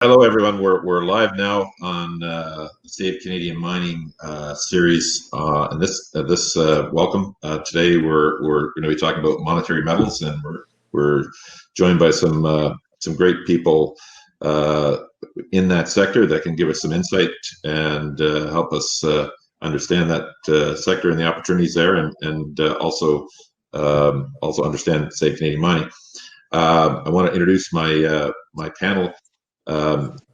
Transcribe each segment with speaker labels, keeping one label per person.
Speaker 1: Hello, everyone. We're live now on the Save Canadian Mining series, and this welcome. Today we're going to be talking about monetary metals, and we're joined by some great people in that sector that can give us some insight and help us understand that sector and the opportunities there, and also understand Save Canadian Mining. I want to introduce my panel.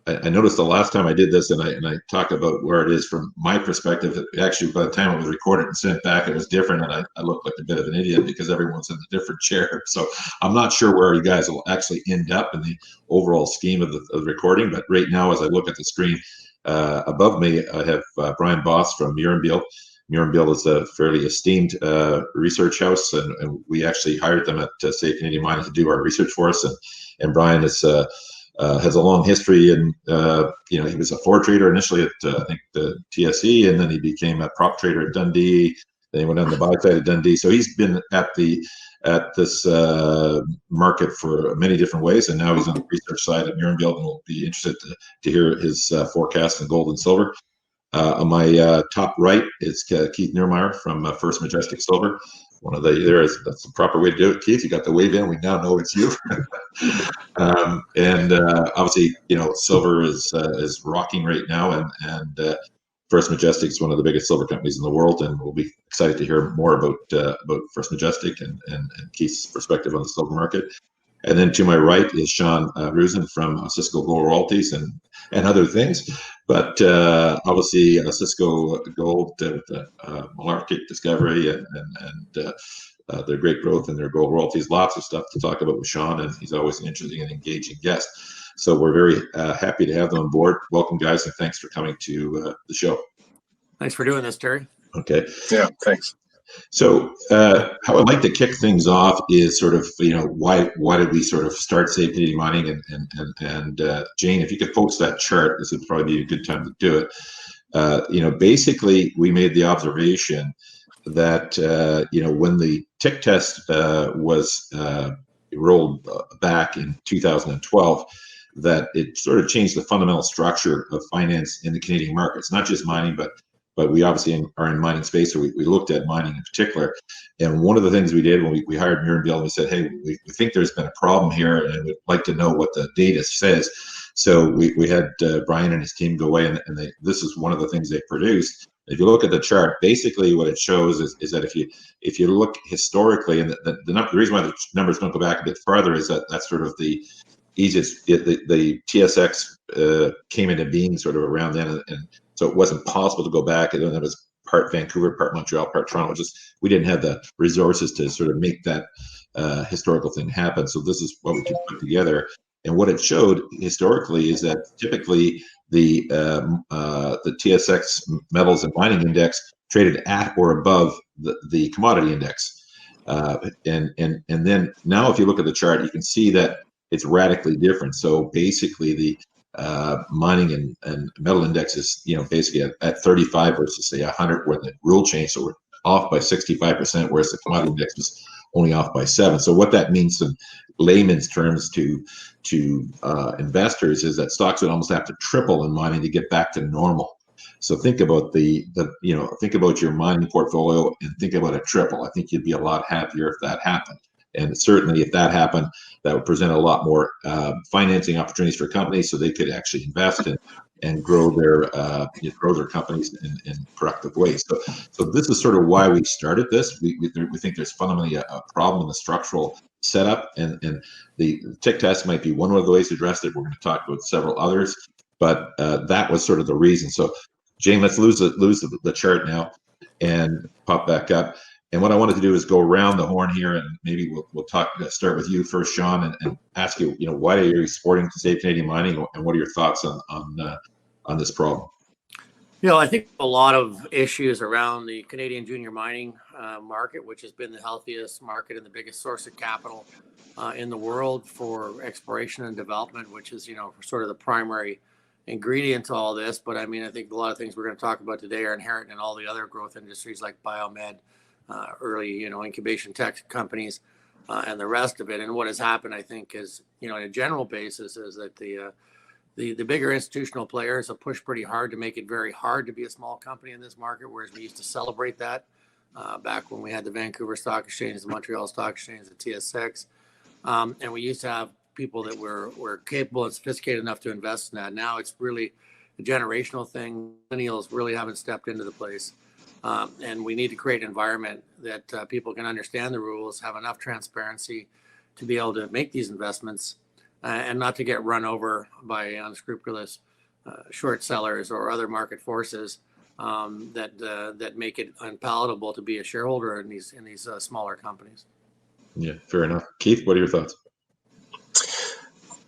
Speaker 1: I noticed the last time I did this, and I talked about where it is from my perspective. Actually, by the time it was recorded and sent back, it was different, and I looked like a bit of an idiot because everyone's in a different chair. So I'm not sure where you guys will actually end up in the overall scheme of the recording. But right now, as I look at the screen above me, I have Brian Boss from Murenbeeld. Murenbeeld is a fairly esteemed research house, and we actually hired them at Save Canadian Mining to do our research for us. And Brian is has a long history, and he was a floor trader initially at I think the TSE, and then he became a prop trader at Dundee. Then he went on the buy side at Dundee. So he's been at this market for many different ways, and now he's on the research side at Murenbeeld, and we'll be interested to hear his forecast in gold and silver. On my top right is Keith Neumeier from First Majestic Silver. That's the proper way to do it. Keith, you got the wave in. We now know it's you. And obviously, silver is rocking right now, and First Majestic is one of the biggest silver companies in the world, and we'll be excited to hear more about First Majestic and Keith's perspective on the silver market. And then to my right is Sean Rusin from Osisko Gold Royalties and other things. But obviously, Osisko Gold, Malartic discovery and their great growth in their gold royalties. Lots of stuff to talk about with Sean, and he's always an interesting and engaging guest. So we're very happy to have them on board. Welcome, guys, and thanks for coming to the show.
Speaker 2: Thanks for doing this, Terry.
Speaker 1: Okay.
Speaker 3: Yeah, thanks.
Speaker 1: So how I'd like to kick things off is sort of, why did we sort of start Save Canadian Mining? And Jane, if you could post that chart, this would probably be a good time to do it. Basically, we made the observation that, when the tick test was rolled back in 2012, that it sort of changed the fundamental structure of finance in the Canadian markets, not just mining, but we obviously are in mining space, so we looked at mining in particular. And one of the things we did when we hired Murenbeeld, we said, hey, we think there's been a problem here, and we'd like to know what the data says. So we had Brian and his team go away, and this is one of the things they produced. If you look at the chart, basically what it shows is that if you look historically, and the reason why the numbers don't go back a bit farther is that that's sort of the easiest. The TSX came into being sort of around then, and so it wasn't possible to go back. And then it was part Vancouver, part Montreal, part Toronto. We didn't have the resources to sort of make that historical thing happen. So this is what we could put together. And what it showed historically is that typically the TSX Metals and Mining Index traded at or above the commodity index. And then now if you look at the chart, you can see that it's radically different. So basically the mining and metal index is, basically at 35 versus say 100, where the rule changed. So we're off by 65%, whereas the commodity index was only off by 7. So what that means in layman's terms to investors is that stocks would almost have to triple in mining to get back to normal. So think about think about your mining portfolio and think about a triple. I think you'd be a lot happier if that happened. And certainly, if that happened, that would present a lot more financing opportunities for companies, so they could actually invest in and grow their companies in productive ways. So this is sort of why we started this. We think there's fundamentally a problem in the structural setup, and the tick test might be one of the ways to address it. We're going to talk about several others, but that was sort of the reason. So, Jane, let's lose the chart now and pop back up. And what I wanted to do is go around the horn here, and maybe we'll start with you first, Sean, and ask you, why are you supporting Save Canadian Mining, and what are your thoughts on this problem?
Speaker 2: I think a lot of issues around the Canadian junior mining market, which has been the healthiest market and the biggest source of capital in the world for exploration and development, which is, sort of the primary ingredient to all this. But I think a lot of things we're going to talk about today are inherent in all the other growth industries like biomed, early, incubation tech companies, and the rest of it. And what has happened, I think, is, on a general basis, is that the the bigger institutional players have pushed pretty hard to make it very hard to be a small company in this market, whereas we used to celebrate that back when we had the Vancouver Stock Exchange, the Montreal Stock Exchange, the TSX. And we used to have people that were capable and sophisticated enough to invest in that. Now it's really a generational thing. Millennials really haven't stepped into the place. And we need to create an environment that people can understand the rules, have enough transparency to be able to make these investments and not to get run over by unscrupulous short sellers or other market forces that make it unpalatable to be a shareholder in these smaller companies.
Speaker 1: Yeah, fair enough. Keith, what are your thoughts?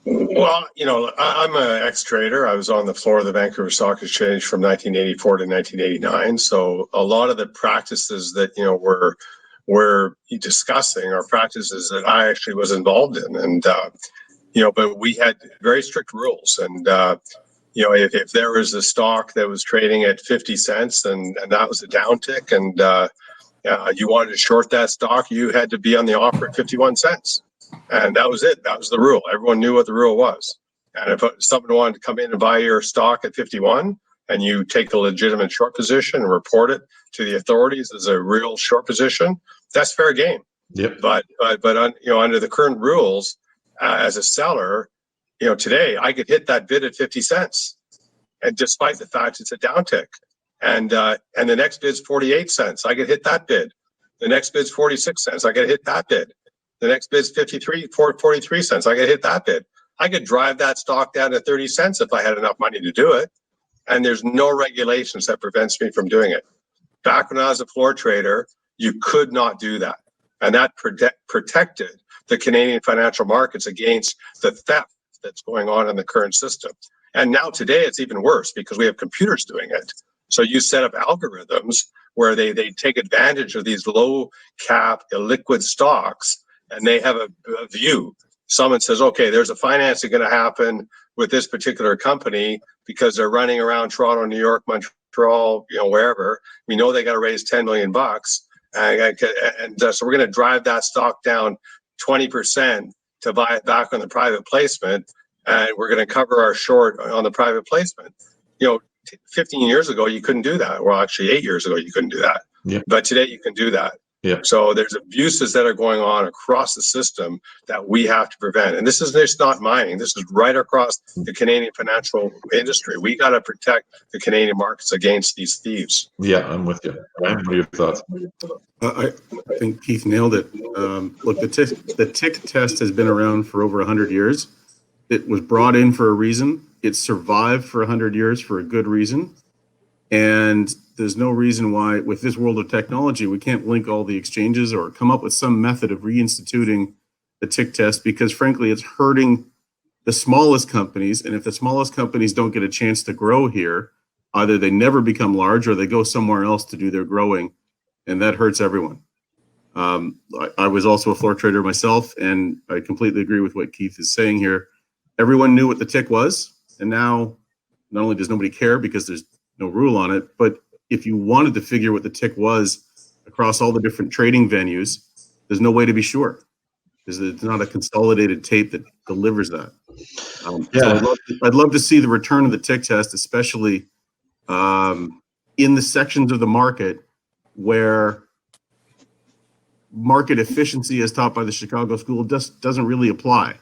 Speaker 3: Well, I'm an ex-trader. I was on the floor of the Vancouver Stock Exchange from 1984 to 1989. So a lot of the practices that we're discussing are practices that I actually was involved in, and but we had very strict rules. And if there was a stock that was trading at 50 cents and that was a downtick, and you wanted to short that stock, you had to be on the offer at 51 cents. And that was it. That was the rule. Everyone knew what the rule was. And if someone wanted to come in and buy your stock at 51 and you take a legitimate short position and report it to the authorities as a real short position, that's fair game.
Speaker 1: Yep.
Speaker 3: But under the current rules, as a seller, today I could hit that bid at 50 cents. And despite the fact it's a downtick. And the next bid's 48 cents. I could hit that bid. The next bid's 46 cents. I could hit that bid. The next bid's 43 cents. I could hit that bid. I could drive that stock down to 30 cents if I had enough money to do it. And there's no regulations that prevents me from doing it. Back when I was a floor trader, you could not do that. And that protected the Canadian financial markets against the theft that's going on in the current system. And now today it's even worse because we have computers doing it. So you set up algorithms where they take advantage of these low cap illiquid stocks, and they have a view. Someone says, okay, there's a financing going to happen with this particular company because they're running around Toronto, New York, Montreal, wherever. We know they got to raise $10 million bucks. And so we're going to drive that stock down 20% to buy it back on the private placement. And we're going to cover our short on the private placement. 15 years ago, you couldn't do that. Well, actually 8 years ago, you couldn't do that.
Speaker 1: Yep.
Speaker 3: But today you can do that.
Speaker 1: Yep.
Speaker 3: So there's abuses that are going on across the system that we have to prevent. And this is just not mining. This is right across the Canadian financial industry. We got to protect the Canadian markets against these thieves.
Speaker 1: Yeah, I'm with you. Ryan, what are your thoughts?
Speaker 4: I think Keith nailed it. Look, the tick test has been around for over 100 years. It was brought in for a reason. It survived for 100 years for a good reason. And there's no reason why, with this world of technology, we can't link all the exchanges or come up with some method of reinstituting the tick test, because frankly, it's hurting the smallest companies. And if the smallest companies don't get a chance to grow here, either they never become large or they go somewhere else to do their growing, and that hurts everyone. I was also a floor trader myself, and I completely agree with what Keith is saying here. Everyone knew what the tick was, and now not only does nobody care because there's no rule on it, but if you wanted to figure what the tick was across all the different trading venues, there's no way to be sure, because it's not a consolidated tape that delivers that. So I'd love to see the return of the tick test, especially in the sections of the market where market efficiency as taught by the Chicago School doesn't really apply.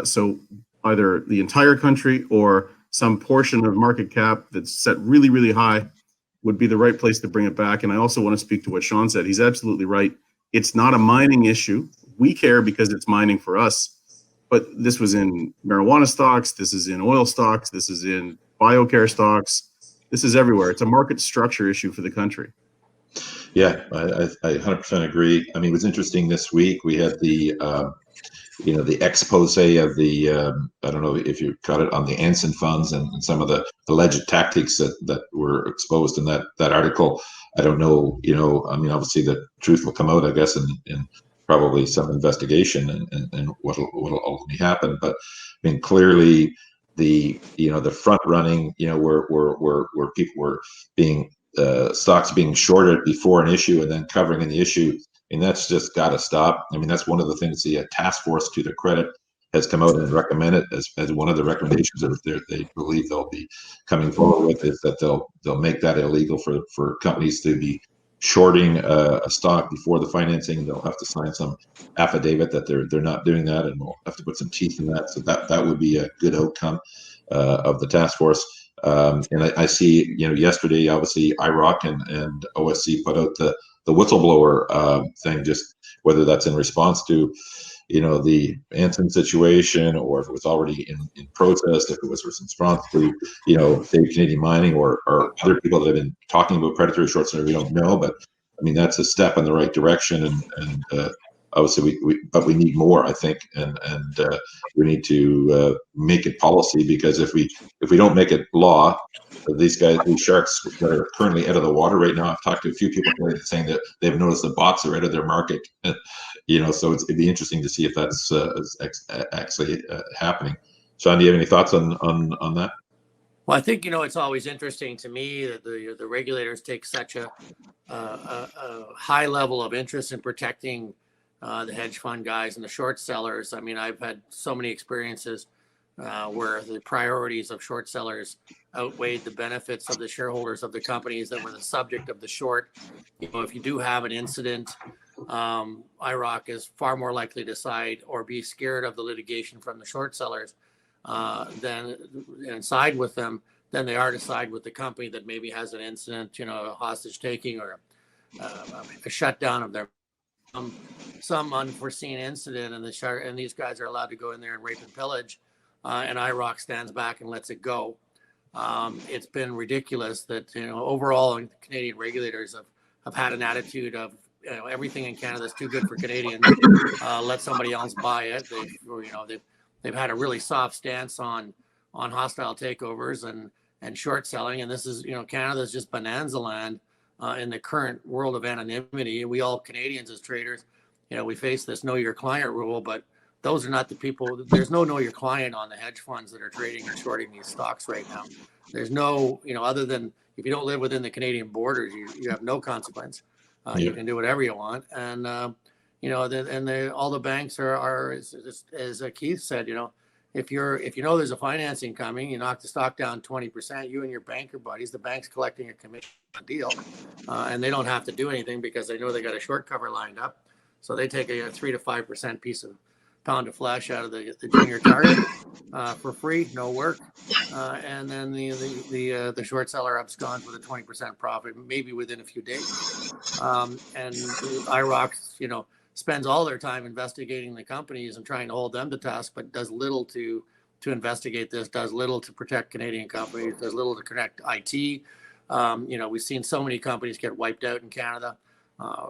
Speaker 4: So either the entire country or some portion of market cap that's set really, really high would be the right place to bring it back. And I also want to speak to what Sean said. He's absolutely right. It's not a mining issue. We care because it's mining for us. But this was in marijuana stocks. This is in oil stocks. This is in biocare stocks. This is everywhere. It's a market structure issue for the country.
Speaker 1: Yeah, I 100% agree. I mean, it was interesting this week. We had the the expose of the, I don't know if you got it, on the Anson funds and some of the alleged tactics that were exposed in that article. I don't know, I mean, obviously the truth will come out, I guess, in probably some investigation and what'll ultimately happen. But I mean, clearly the front running, where people were being, stocks being shorted before an issue and then covering in the issue. And that's just got to stop. I mean, that's one of the things the task force, to their credit, has come out and recommended as one of the recommendations that they believe they'll be coming forward with, is that they'll make that illegal for companies to be shorting a stock before the financing. They'll have to sign some affidavit that they're not doing that, and we'll have to put some teeth in that. So that would be a good outcome of the task force. And I see, yesterday, obviously, IROC and OSC put out the whistleblower thing, just whether that's in response to, the Anson situation, or if it was already in protest, if it was in response to, say, Canadian Mining or other people that have been talking about predatory short selling. We don't know, but I mean, that's a step in the right direction. And obviously, we need more, I think, and we need to make it policy, because if we don't make it law, these sharks that are currently out of the water right now. I've talked to a few people saying that they've noticed the bots are out of their market. So it'd be interesting to see if that's actually happening. Sean, do you have any thoughts on that?
Speaker 2: Well, I think, it's always interesting to me that the regulators take such a high level of interest in protecting the hedge fund guys and the short sellers. I mean, I've had so many experiences where the priorities of short sellers outweighed the benefits of the shareholders of the companies that were the subject of the short. If you do have an incident, IROC is far more likely to side or be scared of the litigation from the short sellers and side with them than they are to side with the company that maybe has an incident, a hostage taking or a shutdown of their some unforeseen incident, and these guys are allowed to go in there and rape and pillage, and IROC stands back and lets it go. It's been ridiculous that overall Canadian regulators have had an attitude of everything in Canada is too good for Canadians. Let somebody else buy it. They've had a really soft stance on hostile takeovers and short selling, and this is Canada's just bonanza land in the current world of anonymity. We all Canadians as traders, we face this know your client rule, but those are not the people. There's no know your client on the hedge funds that are trading or shorting these stocks right now. There's no, other than if you don't live within the Canadian borders, you have no consequence. You can do whatever you want. And, all the banks are as Keith said, if you know there's a financing coming, you knock the stock down 20%, you and your banker buddies, the bank's collecting a commission on the deal, and they don't have to do anything because they know they got a short cover lined up. So they take a 3 to 5% pound of flesh out of the junior target for free, no work, and then the short seller absconds with a 20% profit, maybe within a few days. And IROC, spends all their time investigating the companies and trying to hold them to task, but does little to investigate this, does little to protect Canadian companies, does little to connect IT. We've seen so many companies get wiped out in Canada.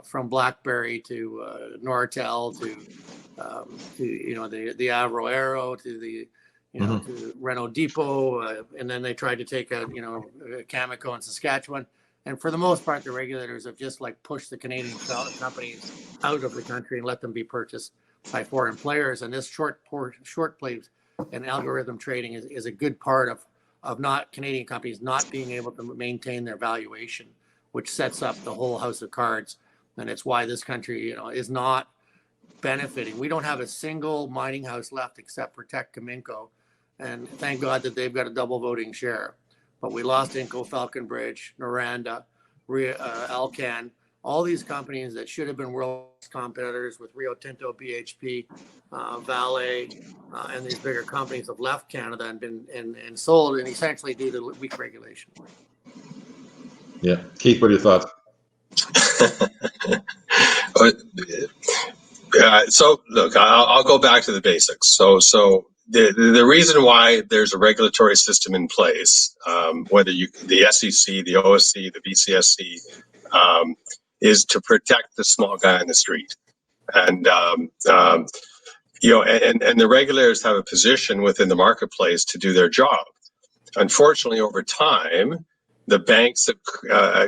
Speaker 2: From BlackBerry to Nortel to the Avro Aero to the to Renault Depot, and then they tried to take out Cameco in Saskatchewan, and for the most part the regulators have just pushed the Canadian companies out of the country and let them be purchased by foreign players. And this short plays and algorithm trading is a good part of not Canadian companies not being able to maintain their valuation, which sets up the whole house of cards. And it's why this country, is not benefiting. We don't have a single mining house left except for Teck Cominco. And thank God that they've got a double voting share. But we lost Inco, Falconbridge, Noranda, Alcan, all these companies that should have been world competitors with Rio Tinto, BHP, Vale, and these bigger companies have left Canada and been and sold, and essentially due to weak regulation.
Speaker 1: Yeah, Keith, what are your thoughts?
Speaker 3: So look, I'll go back to the basics. So the reason why there's a regulatory system in place, whether the SEC, the OSC, the BCSC, is to protect the small guy on the street, and and the regulators have a position within the marketplace to do their job. Unfortunately, over time, the banks have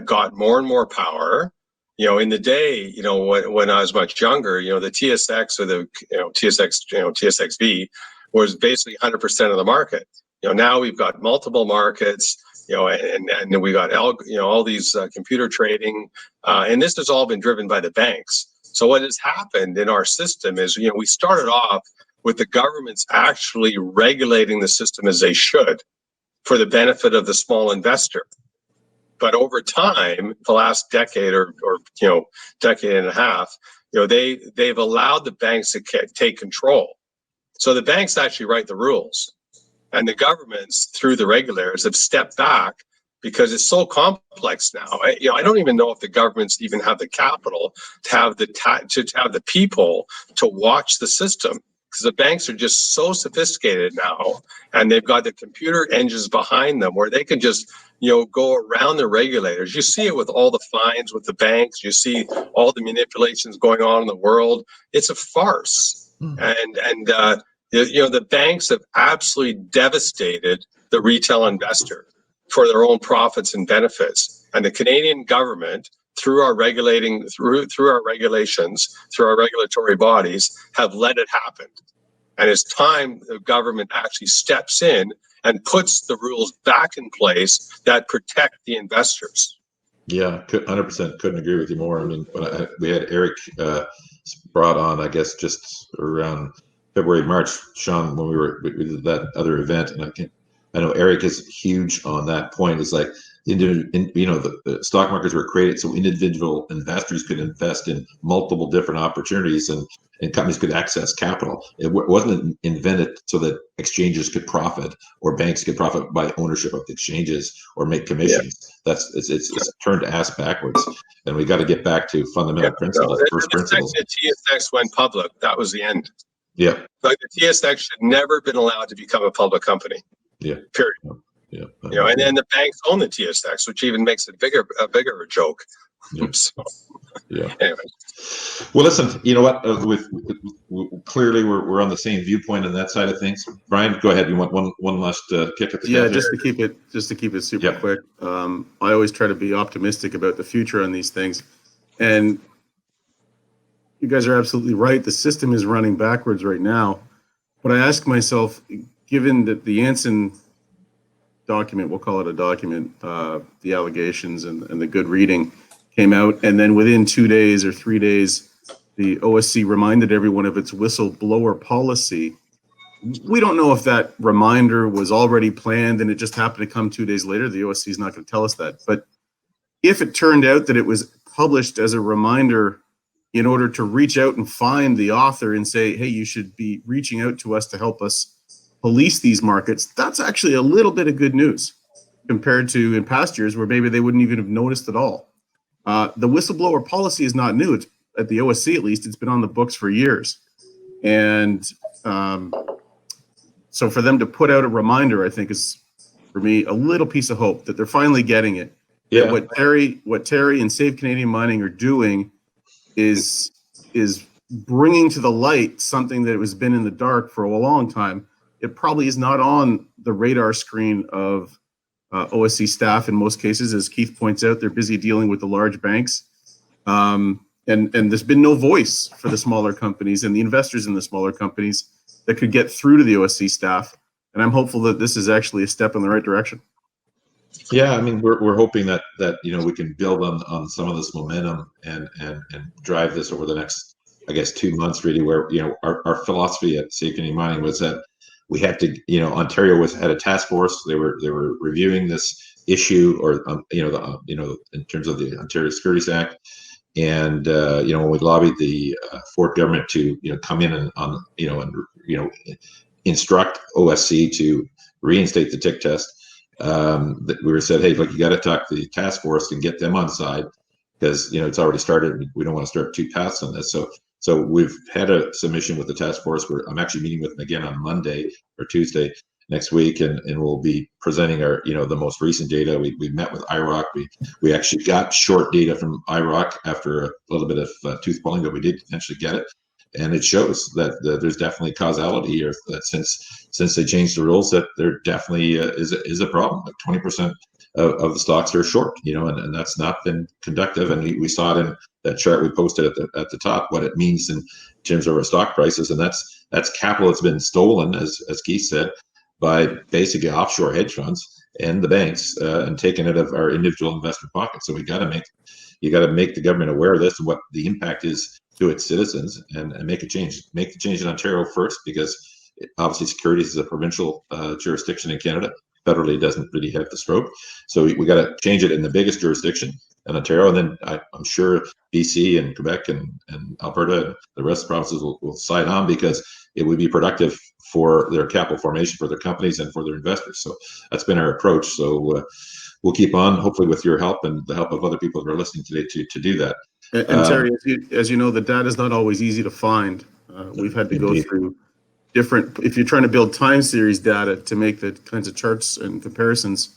Speaker 3: got more and more power. In the day, when I was much younger, the TSX or the TSXV was basically 100% of the market. Now we've got multiple markets, and we got all these computer trading, and this has all been driven by the banks. So what has happened in our system is, we started off with the governments actually regulating the system as they should for the benefit of the small investor. But over time, the last decade or decade and a half, they've allowed the banks to take control. So the banks actually write the rules, and the governments, through the regulators, have stepped back because it's so complex now. I don't even know if the governments even have the capital to have the people to watch the system, because the banks are just so sophisticated now, and they've got the computer engines behind them where they can just go around the regulators. You see it with all the fines with the banks. You see all the manipulations going on in the world. It's a farce. And the banks have absolutely devastated the retail investor for their own profits and benefits. And the Canadian government, through our regulations, through our regulatory bodies, have let it happen. And it's time the government actually steps in and puts the rules back in place that protect the investors.
Speaker 1: Yeah, 100% couldn't agree with you more. I mean, we had Eric brought on, I guess, just around February, March, Sean, when we did that other event, and I know Eric is huge on that point. Is like, the stock markets were created so individual investors could invest in multiple different opportunities, and companies could access capital. It wasn't invented so that exchanges could profit or banks could profit by ownership of the exchanges or make commissions. Yeah. It's turned ass backwards, and we got to get back to fundamental principles. First principles.
Speaker 3: The TSX went public. That was the end.
Speaker 1: Yeah.
Speaker 3: Like, the TSX should never been allowed to become a public company.
Speaker 1: Yeah.
Speaker 3: Period.
Speaker 1: Yeah.
Speaker 3: And then the banks own the TSX, which even makes it a bigger joke.
Speaker 1: Yeah.
Speaker 3: So,
Speaker 1: yeah.
Speaker 3: Anyway.
Speaker 1: Well, listen. You know what? Clearly we're on the same viewpoint on that side of things. Brian, go ahead. You want one last kick at the
Speaker 4: yeah, just to keep it super quick. I always try to be optimistic about the future on these things, and you guys are absolutely right. The system is running backwards right now. But I ask myself, given that the Anson document, we'll call it a document, the allegations and the good reading came out, and then within 2 days or 3 days, the OSC reminded everyone of its whistleblower policy. We don't know if that reminder was already planned and it just happened to come 2 days later. The OSC is not going to tell us that. But if it turned out that it was published as a reminder in order to reach out and find the author and say, hey, you should be reaching out to us to help us police these markets, that's actually a little bit of good news compared to in past years where maybe they wouldn't even have noticed at all. The whistleblower policy is not new. It's at the OSC, at least, it's been on the books for years. And so for them to put out a reminder, I think is, for me, a little piece of hope that they're finally getting it. Yeah. What Terry and Save Canadian Mining are doing is bringing to the light something that has been in the dark for a long time. It probably is not on the radar screen of OSC staff in most cases. As Keith points out, they're busy dealing with the large banks. And there's been no voice for the smaller companies and the investors in the smaller companies that could get through to the OSC staff. And I'm hopeful that this is actually a step in the right direction.
Speaker 1: Yeah, I mean, we're hoping that we can build on some of this momentum and drive this over the next, I guess, 2 months, really, where our philosophy at Save Canadian Mining was that we had to, Ontario had a task force. They were reviewing this issue, or in terms of the Ontario Securities Act, and when we lobbied the Ford government to come in and instruct OSC to reinstate the tick test, that we were said, hey, look, you got to talk to the task force and get them on side, because it's already started. We don't want to start two paths on this. So we've had a submission with the task force where I'm actually meeting with them again on Monday or Tuesday next week, and we'll be presenting our the most recent data. We met with IROC. We actually got short data from IROC after a little bit of tooth pulling, but we did potentially get it, and it shows that there's definitely causality here. That since they changed the rules, that there definitely is a problem. Like 20% of the stocks are short, and that's not been conductive. And we saw it in that chart we posted at the top, what it means in terms of our stock prices, and that's capital that's been stolen, as Keith said, by basically offshore hedge funds and the banks, and taken it of our individual investor pockets. So you got to make the government aware of this and what the impact is to its citizens and make a change. Make the change in Ontario first, because obviously securities is a provincial jurisdiction in Canada. Federally doesn't really have the stroke. So we got to change it in the biggest jurisdiction in Ontario. And then I'm sure BC and Quebec and Alberta and the rest of the provinces will sign on, because it would be productive for their capital formation, for their companies and for their investors. So that's been our approach. So we'll keep on, hopefully with your help and the help of other people that are listening today to do that.
Speaker 4: And Terry, as you know, the data is not always easy to find. We've had to go through different, if you're trying to build time series data to make the kinds of charts and comparisons,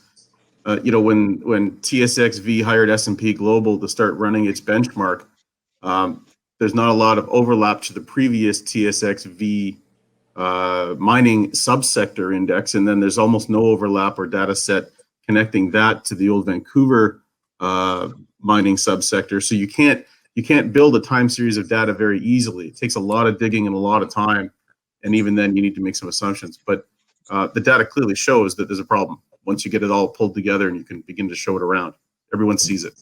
Speaker 4: when TSXV hired S&P Global to start running its benchmark, there's not a lot of overlap to the previous TSXV mining subsector index, and then there's almost no overlap or data set connecting that to the old Vancouver mining subsector. So you can't build a time series of data very easily. It takes a lot of digging and a lot of time. And even then, you need to make some assumptions. But the data clearly shows that there's a problem once you get it all pulled together and you can begin to show it around. Everyone sees it.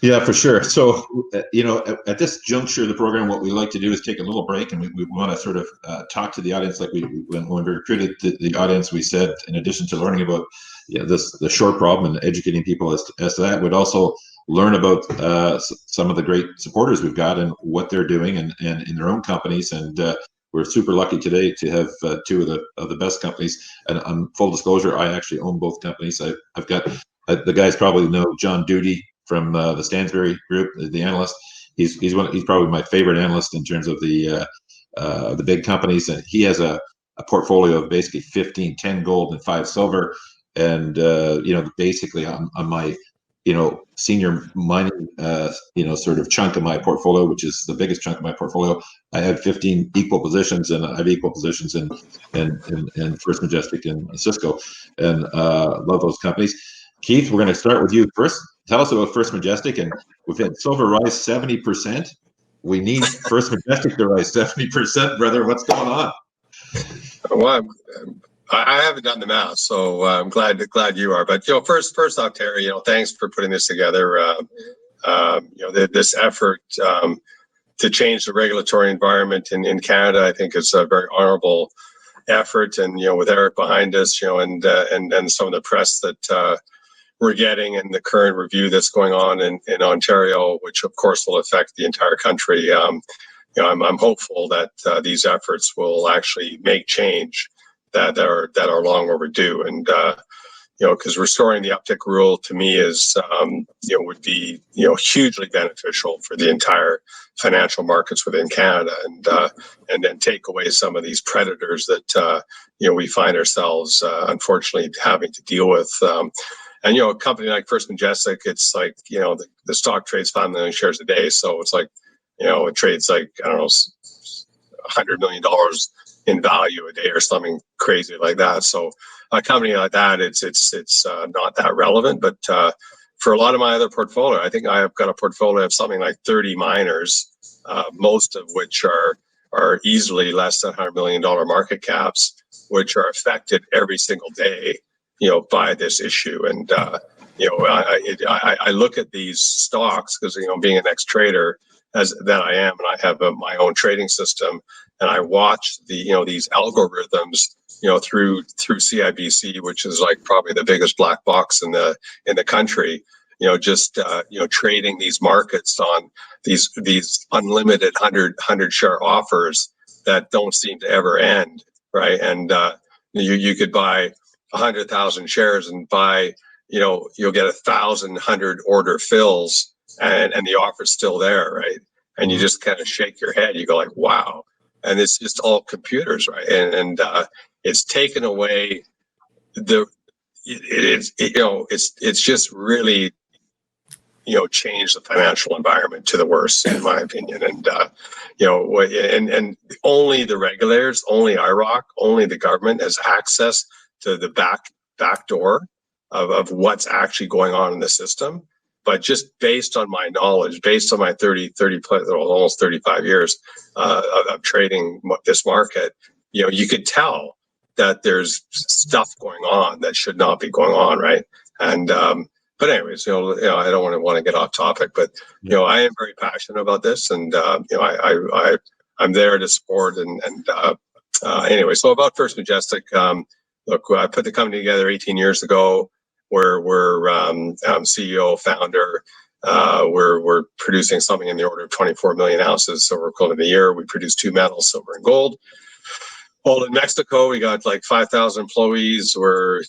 Speaker 1: Yeah, for sure. So, at this juncture of the program, what we like to do is take a little break, and we want to sort of talk to the audience. Like when we recruited the audience, we said, in addition to learning about the short problem and educating people as to that, we'd also learn about some of the great supporters we've got and what they're doing and in their own companies. And we're super lucky today to have two of the best companies. And on full disclosure, I actually own both companies. I've got the guys probably know John Duty from the Stansberry Group, the analyst. He's probably my favorite analyst in terms of the big companies, and he has a portfolio of basically 10 gold and 5 silver, and basically on my senior mining sort of chunk of my portfolio, which is the biggest chunk of my portfolio, I have 15 equal positions, and I have equal positions in First Majestic and Osisko, and love those companies. Keith, we're going to start with you first. Tell us about First Majestic, and we've had silver rise 70%. We need First Majestic to rise 70%, brother. What's going on?
Speaker 3: Well, I haven't done the math, so I'm glad you are. But first off, Terry, thanks for putting this together. This effort to change the regulatory environment in Canada, I think, is a very honorable effort. And with Eric behind us, and some of the press that we're getting, and the current review that's going on in Ontario, which of course will affect the entire country. I'm hopeful that these efforts will actually make change that are long overdue, and because restoring the uptick rule to me is would be hugely beneficial for the entire financial markets within Canada, and then take away some of these predators that we find ourselves unfortunately having to deal with. And a company like First Majestic, it's like the stock trades 5 million shares a day, so it's like it trades like $100 million in value a day or something crazy like that. So a company like that, it's not that relevant. But for a lot of my other portfolio, I think I have got a portfolio of something like 30 miners, most of which are easily less than $100 million market caps, which are affected every single day by this issue. And I look at these stocks because being an ex-trader that I am, and I have my own trading system, and I watch these algorithms through CIBC, which is like probably the biggest black box in the country. Trading these markets on these unlimited 100 share offers that don't seem to ever end, right? And you could buy 100,000 shares and buy, you'll get 1,100 order fills, and the offer's still there, right? And you just kind of shake your head. You go like, wow. And it's just all computers, right? And it's taken away it's just really changed the financial environment to the worst, in my opinion. And and only the regulators, only IROC, only the government has access to the back door of what's actually going on in the system. But just based on my knowledge, based on my 30 plus, almost 35 years of trading this market, you could tell that there's stuff going on that should not be going on, right? And But anyways, I don't want to get off topic, but I am very passionate about this, and I'm there to support and anyway. So about First Majestic, look, I put the company together 18 years ago. We're CEO, founder. We're producing something in the order of 24 million ounces silver equivalent a year. We produce 2 metals, silver and gold. All in Mexico, we got like 5,000 employees. We're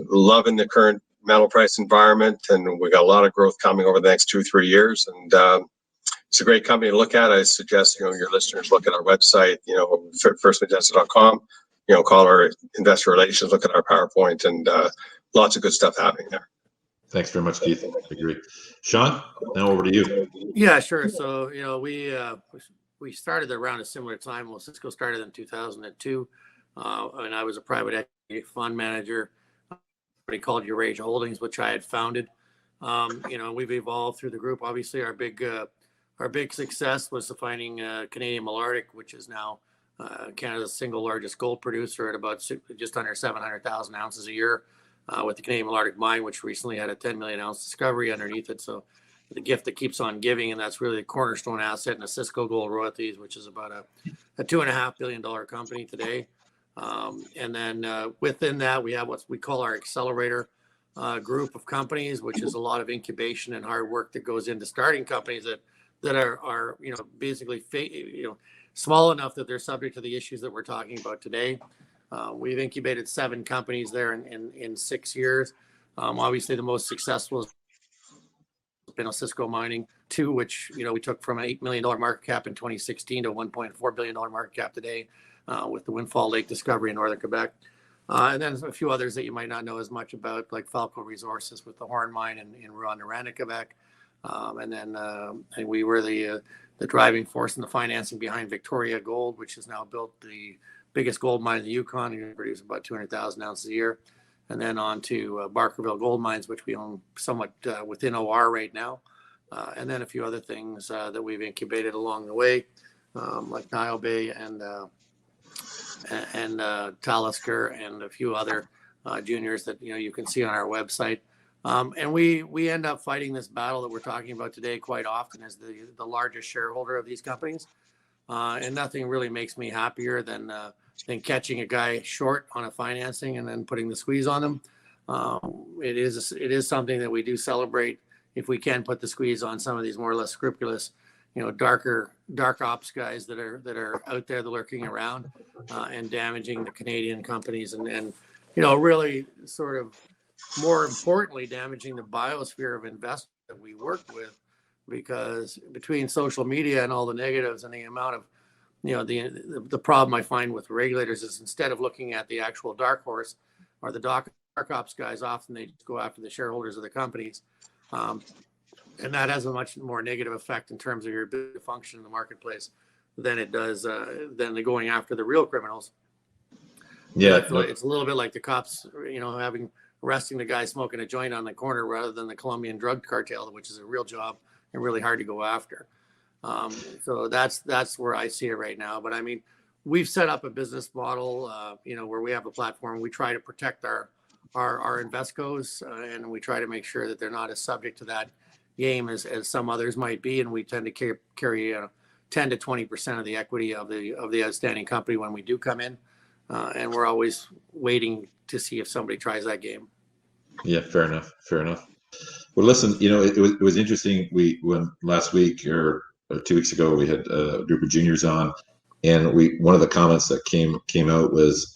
Speaker 3: loving the current metal price environment, and we got a lot of growth coming over the next 2-3 years. And it's a great company to look at. I suggest your listeners look at our website, firstmajestic.com. Call our investor relations, look at our PowerPoint, and lots of good stuff happening there.
Speaker 1: Thanks very much, Keith. I agree. Sean, now over to you.
Speaker 2: Yeah, sure. So we started around a similar time. Osisko started in 2002, and I was a private equity fund manager. Somebody called Eurasia Holdings, which I had founded. We've evolved through the group. Obviously, our big success was finding Canadian Malartic, which is now Canada's single largest gold producer at about just under 700,000 ounces a year, with the Canadian Malartic mine, which recently had a 10 million ounce discovery underneath it. So the gift that keeps on giving, and that's really the cornerstone asset in Osisko Gold Royalties, which is about a $2.5 billion company today. And then within that, we have what we call our accelerator group of companies, which is a lot of incubation and hard work that goes into starting companies that are basically small enough that they're subject to the issues that we're talking about today. We've incubated 7 companies there in 6 years. Obviously, the most successful has been Osisko Mining 2, which we took from an $8 million market cap in 2016 to $1.4 billion market cap today, with the Windfall Lake discovery in northern Quebec. And then a few others that you might not know as much about, like Falco Resources with the Horn Mine in Rouyn-Noranda, Quebec. And then we were the driving force in the financing behind Victoria Gold, which has now built the biggest gold mine in the Yukon. We produce about 200,000 ounces a year. And then on to Barkerville Gold Mines, which we own somewhat within OR right now. And then a few other things that we've incubated along the way, like Nile Bay and Talisker and a few other juniors that you can see on our website. And we end up fighting this battle that we're talking about today quite often as the largest shareholder of these companies. And nothing really makes me happier than catching a guy short on a financing and then putting the squeeze on them. It is something that we do celebrate if we can put the squeeze on some of these more or less scrupulous, dark ops guys that are out there lurking around and damaging the Canadian companies and really sort of more importantly damaging the biosphere of investors that we work with, because between social media and all the negatives and the amount of the problem I find with regulators is instead of looking at the actual dark horse or the dark ops guys, often they go after the shareholders of the companies. And that has a much more negative effect in terms of your ability to function in the marketplace than it does than going after the real criminals.
Speaker 1: Yeah,
Speaker 2: it's a little bit like the cops, arresting the guy smoking a joint on the corner rather than the Colombian drug cartel, which is a real job and really hard to go after. So that's where I see it right now. But I mean, we've set up a business model, where we have a platform. We try to protect our investcos, and we try to make sure that they're not as subject to that game as some others might be. And we tend to carry 10 to 20% of the equity of the outstanding company when we do come in, and we're always waiting to see if somebody tries that game.
Speaker 1: Yeah, fair enough. Well, listen, it was interesting. When last week or 2 weeks ago, we had a group of juniors on, and one of the comments that came out was,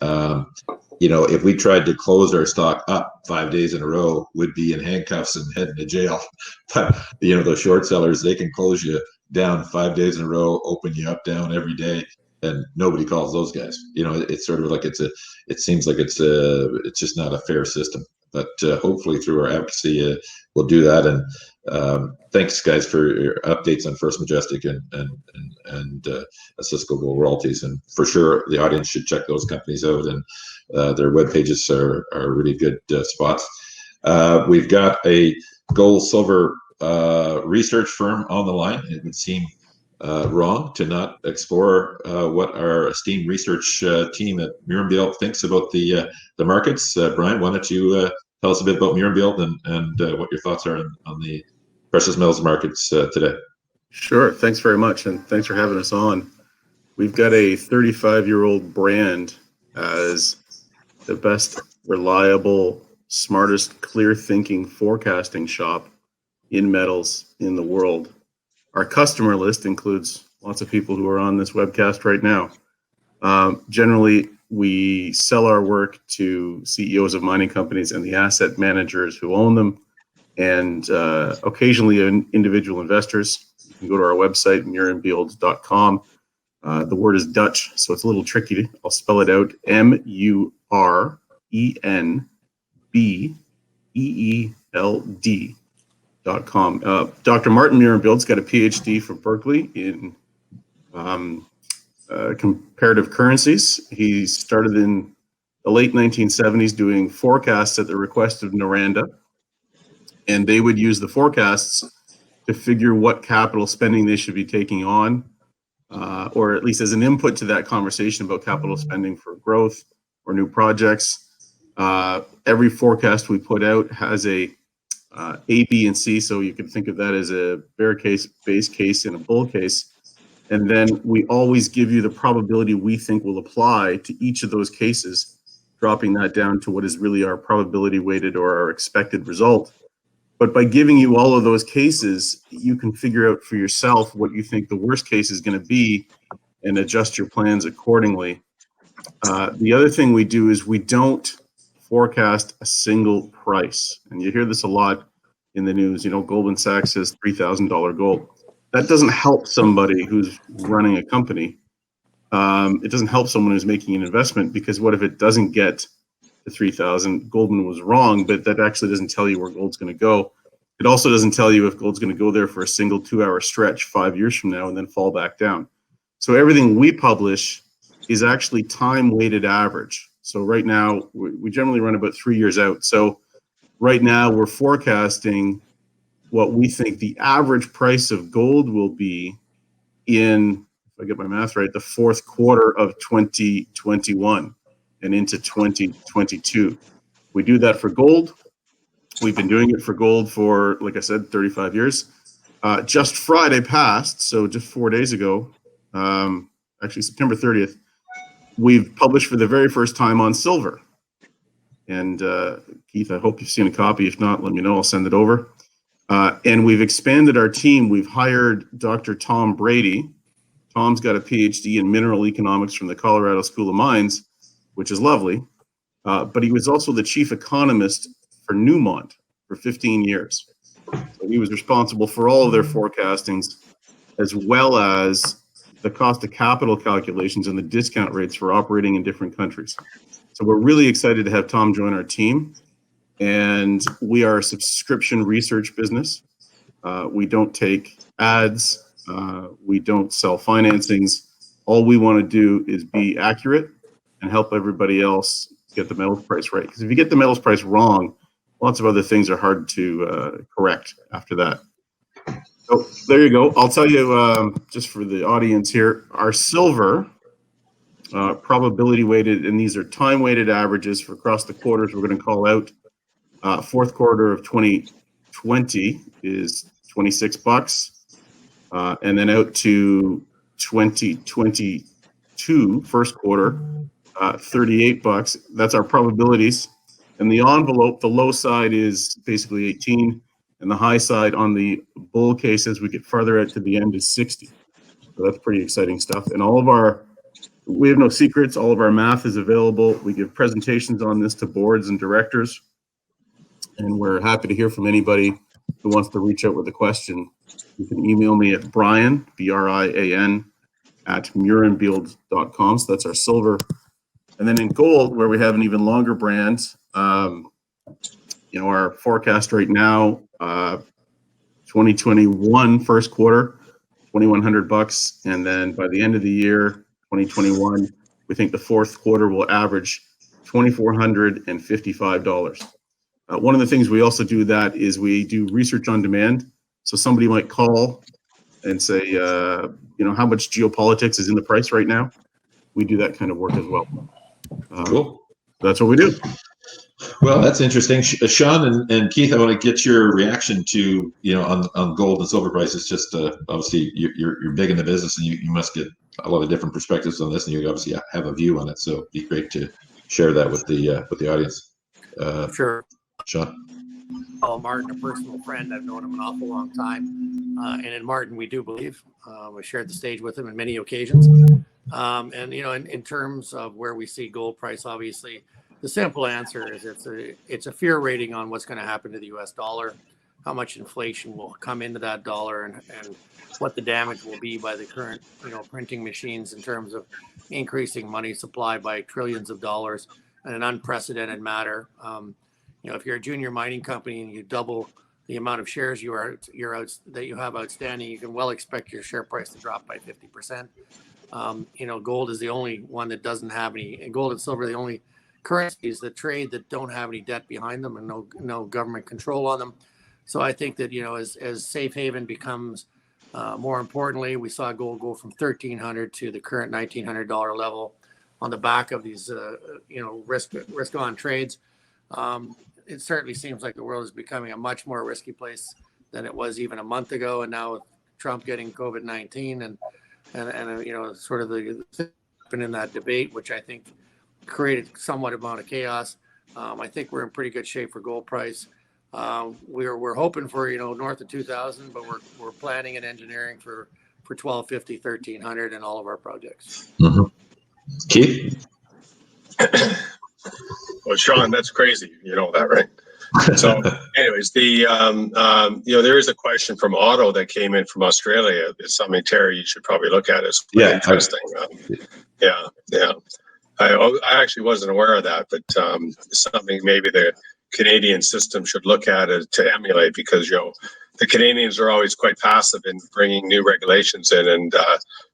Speaker 1: if we tried to close our stock up 5 days in a row, we'd be in handcuffs and heading to jail. But those short sellers, they can close you down 5 days in a row, open you up down every day, and nobody calls those guys. It's sort of like it seems like it's just not a fair system. But hopefully through our advocacy, we'll do that. And thanks, guys, for your updates on First Majestic and Osisko Gold Royalties. And for sure, the audience should check those companies out. And their web pages are really good spots. We've got a gold silver research firm on the line. It would seem wrong to not explore what our esteemed research team at Murenbeeld thinks about the markets. Brian, why don't you tell us a bit about Murenbeeld and what your thoughts are on the precious metals markets today.
Speaker 4: Sure. Thanks very much, and thanks for having us on. We've got a 35-year-old brand as the best, reliable, smartest, clear-thinking forecasting shop in metals in the world. Our customer list includes lots of people who are on this webcast right now. Generally, we sell our work to CEOs of mining companies and the asset managers who own them, and occasionally individual investors. You can go to our website, murenbeelds.com. The word is Dutch, so it's a little tricky. I'll spell it out. MURENBEELD.com. Dr. Martin Murenbeeld's got a PhD from Berkeley in comparative currencies. He started in the late 1970s doing forecasts at the request of Noranda, and they would use the forecasts to figure what capital spending they should be taking on, or at least as an input to that conversation about capital spending for growth or new projects. Every forecast we put out has a B, and C, so you can think of that as a bear case, base case, and a bull case. And then we always give you the probability we think will apply to each of those cases, dropping that down to what is really our probability weighted or our expected result. But by giving you all of those cases, you can figure out for yourself what you think the worst case is going to be and adjust your plans accordingly. The other thing we do is we don't forecast a single price. And you hear this a lot in the news. You know, Goldman Sachs says $3,000 gold. That doesn't help somebody who's running a company. It doesn't help someone who's making an investment, because what if it doesn't get to 3,000? Goldman was wrong, but that actually doesn't tell you where gold's going to go. It also doesn't tell you if gold's going to go there for a single 2-hour stretch 5 years from now and then fall back down. So everything we publish is actually time-weighted average. So right now, we generally run about 3 years out. So right now, we're forecasting what we think the average price of gold will be in, if I get my math right, the fourth quarter of 2021 and into 2022. We do that for gold. We've been doing it for gold for, like I said, 35 years. Just Friday passed, so just 4 days ago, actually September 30th, we've published for the very first time on silver. And Keith, I hope you've seen a copy. If not, let me know. I'll send it over. And we've expanded our team. We've hired Dr. Tom Brady. Tom's got a PhD in mineral economics from the Colorado School of Mines, which is lovely. But he was also the chief economist for Newmont for 15 years. So he was responsible for all of their forecastings, as well as the cost of capital calculations and the discount rates for operating in different countries. So we're really excited to have Tom join our team. And we are a subscription research business. We don't take ads. We don't sell financings. All we want to do is be accurate and help everybody else get the metals price right. Because if you get the metals price wrong, lots of other things are hard to correct after that. So there you go. I'll tell you, just for the audience here, our silver probability weighted, and these are time weighted averages for across the quarters. We're going to call out fourth quarter of 2020 is $26, and then out to 2022 first quarter, $38. That's our probabilities. And the envelope, the low side is basically 18, and the high side on the bull case as we get farther out to the end is 60. So that's pretty exciting stuff. And we have no secrets. All of our math is available. We give presentations on this to boards and directors. And we're happy to hear from anybody who wants to reach out with a question. You can email me at Brian, BRIAN, at Murenbeeld.com. So that's our silver. And then in gold, where we have an even longer brand, our forecast right now, 2021 first quarter, $2,100. And then by the end of the year, 2021, we think the fourth quarter will average $2,455. One of the things we also do that is we do research on demand. So somebody might call and say, how much geopolitics is in the price right now? We do that kind of work as well.
Speaker 1: Cool.
Speaker 4: That's what we do.
Speaker 1: Well, that's interesting. Sean and Keith, I want to get your reaction to, on gold and silver prices. Just obviously you're big in the business, and you must get a lot of different perspectives on this, and you obviously have a view on it. So it'd be great to share that with the audience.
Speaker 2: Sure.
Speaker 1: Sean.
Speaker 2: Oh, Martin, a personal friend. I've known him an awful long time. And in Martin, we do believe. We shared the stage with him on many occasions. And, in terms of where we see gold price, obviously, the simple answer is it's a fear rating on what's going to happen to the US dollar, how much inflation will come into that dollar, and what the damage will be by the current, printing machines in terms of increasing money supply by trillions of dollars in an unprecedented matter. If you're a junior mining company and you double the amount of shares that you have outstanding, you can well expect your share price to drop by 50%. Gold is the only one that doesn't have any, and gold and silver are the only currencies that trade that don't have any debt behind them and no government control on them. So I think that, as safe haven becomes more importantly, we saw gold go from $1,300 to the current $1,900 level on the back of these, risk on trades. It certainly seems like the world is becoming a much more risky place than it was even a month ago. And now with Trump getting COVID-19 and sort of the in that debate, which I think created somewhat amount of chaos. I think we're in pretty good shape for gold price. We're hoping for, north of 2,000, but we're planning and engineering for 1,250, 1,300 in all of our projects.
Speaker 1: Mm-hmm. Keith?
Speaker 3: Well, Sean, that's crazy. You know that, right? So, anyways, there is a question from Otto that came in from Australia. It's something, Terry, you should probably look at. It's quite interesting. Yeah. I actually wasn't aware of that, but it's something maybe the Canadian system should look at it to emulate, because the Canadians are always quite passive in bringing new regulations in, and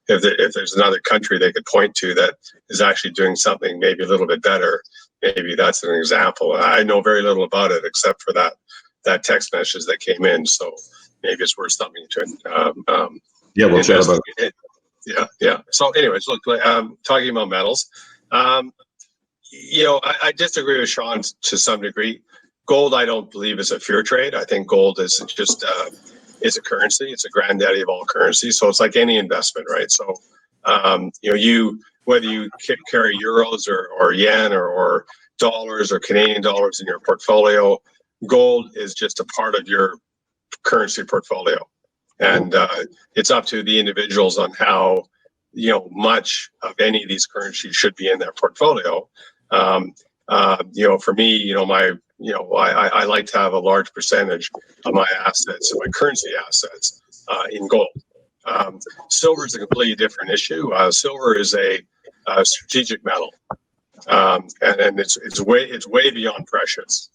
Speaker 3: if there's another country they could point to that is actually doing something maybe a little bit better, maybe that's an example. I know very little about it except for that text message that came in, so maybe it's worth something to
Speaker 1: we'll chat about
Speaker 3: it. Yeah. So anyways, look, talking about metals, I disagree with Sean to some degree. Gold, I don't believe, is a fear trade. I think gold is just it's a currency. It's a granddaddy of all currencies. So it's like any investment, right? So whether you carry euros or yen or dollars or Canadian dollars in your portfolio, gold is just a part of your currency portfolio, and it's up to the individuals on how much of any of these currencies should be in their portfolio. For me, I like to have a large percentage of my assets, my currency assets, in gold. Silver is a completely different issue. Silver is a strategic metal, and it's way beyond precious.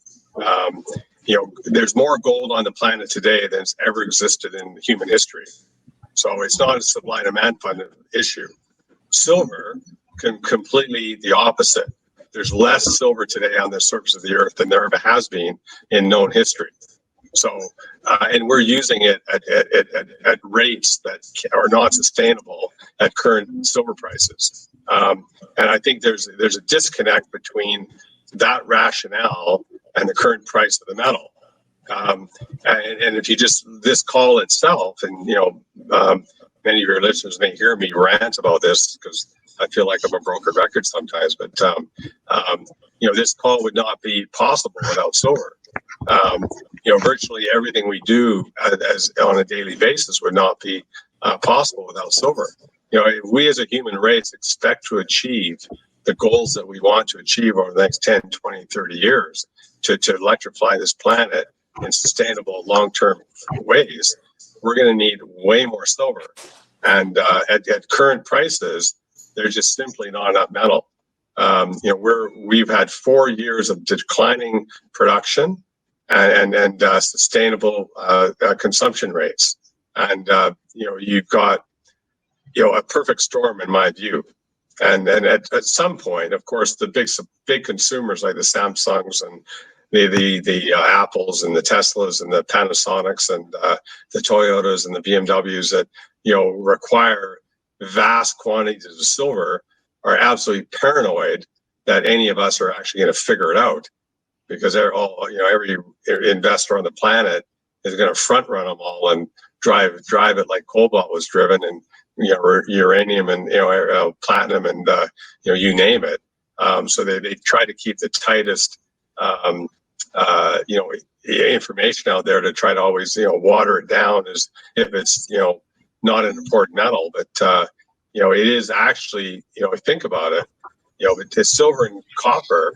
Speaker 3: There's more gold on the planet today than has ever existed in human history. So it's not a supply and demand fund issue. Silver can completely the opposite. There's less silver today on the surface of the earth than there ever has been in known history. So, and we're using it at rates that are not sustainable at current silver prices. And I think there's a disconnect between that rationale and the current price of the metal. And if you just this call itself, and many of your listeners may hear me rant about this because I feel like I'm a broken record sometimes, but this call would not be possible without silver. Virtually everything we do as on a daily basis would not be possible without silver. If we as a human race expect to achieve the goals that we want to achieve over the next 10, 20, 30 years to electrify this planet in sustainable long-term ways, we're going to need way more silver. And at current prices, there's just simply not enough metal. We've had 4 years of declining production and sustainable consumption rates, and you've got a perfect storm in my view. And then at some point, of course, the big consumers like the Samsungs and the Apples and the Teslas and the Panasonics and the Toyotas and the BMWs that require vast quantities of silver are absolutely paranoid that any of us are actually going to figure it out. because they're all, every investor on the planet is going to front run them all and drive it like cobalt was driven, and uranium and platinum and you name it. So they try to keep the tightest information out there to try to always water it down as if it's not an important metal, but it is actually, think about it, the silver and copper